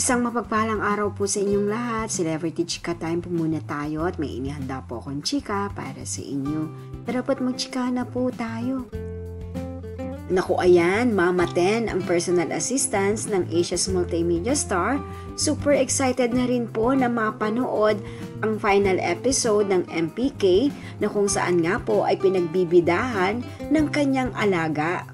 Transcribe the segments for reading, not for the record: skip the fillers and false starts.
Isang mapagpalang araw po sa inyong lahat. Celebrity Chika Time po muna tayo at may inihanda po akong chika para sa inyo. Dapat magchika na po tayo. Naku ayan, Mama Ten, ang personal assistant ng Asia's multimedia star, super excited na rin po na mapanood ang final episode ng MPK na kung saan nga po ay pinagbibidahan ng kanyang alaga.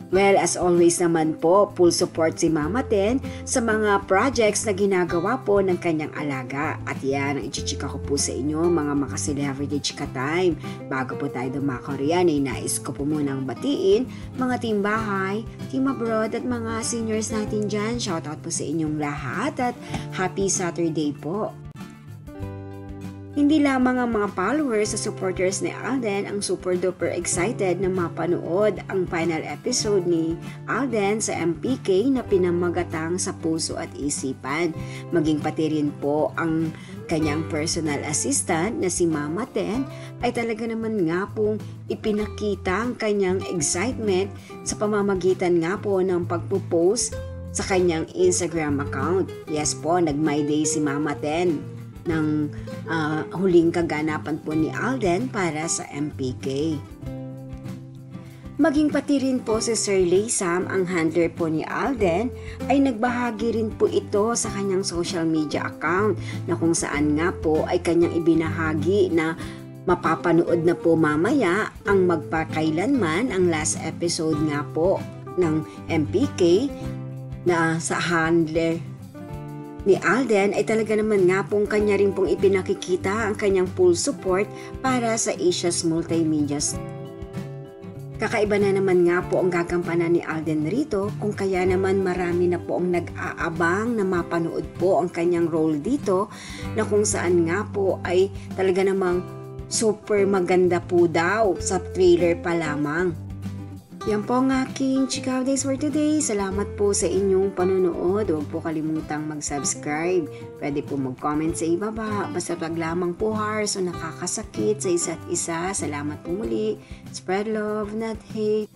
Well, as always naman po, full support si Mama Ten sa mga projects na ginagawa po ng kanyang alaga. At yan ang ichichika ko po sa inyo, mga maka-celebrity chika time. Bago po tayo dumako riyan, ay nais ko po munang batiin mga team bahay, team abroad at mga seniors natin dyan. Shoutout po sa inyong lahat at happy Saturday po. Hindi lamang ang mga followers sa supporters ni Alden ang super duper excited na mapanood ang final episode ni Alden sa MPK na pinamagatang sa puso at isipan. Maging pati rin po ang kanyang personal assistant na si Mama Ten ay talaga naman nga pong ipinakita ang kanyang excitement sa pamamagitan nga po ng pagpo-post sa kanyang Instagram account. Yes po, nag-my day si Mama Ten ng huling kaganapan po ni Alden para sa MPK. Maging pati rin po si Sir Laysam, ang handler po ni Alden, ay nagbahagi rin po ito sa kanyang social media account na kung saan nga po ay kanyang ibinahagi na mapapanood na po mamaya ang magpakailanman ang last episode nga po ng MPK na sa handler ni Alden ay talaga naman nga pong kanya rin pong ipinakikita ang kanyang full support para sa Asia's multimedia. Kakaiba na naman nga po ang gagampanan ni Alden rito kung kaya naman marami na po ang nag-aabang na mapanood po ang kanyang role dito na kung saan nga po ay talaga namang super maganda po daw sa trailer pa lamang. Yan po ang aking Chika Days for today. Salamat po sa inyong panonood. Huwag po kalimutang mag-subscribe. Pwede po mag-comment sa ibaba. Basta wag lamang po harsh o nakakasakit sa isa't isa. Salamat po muli. Spread love, not hate.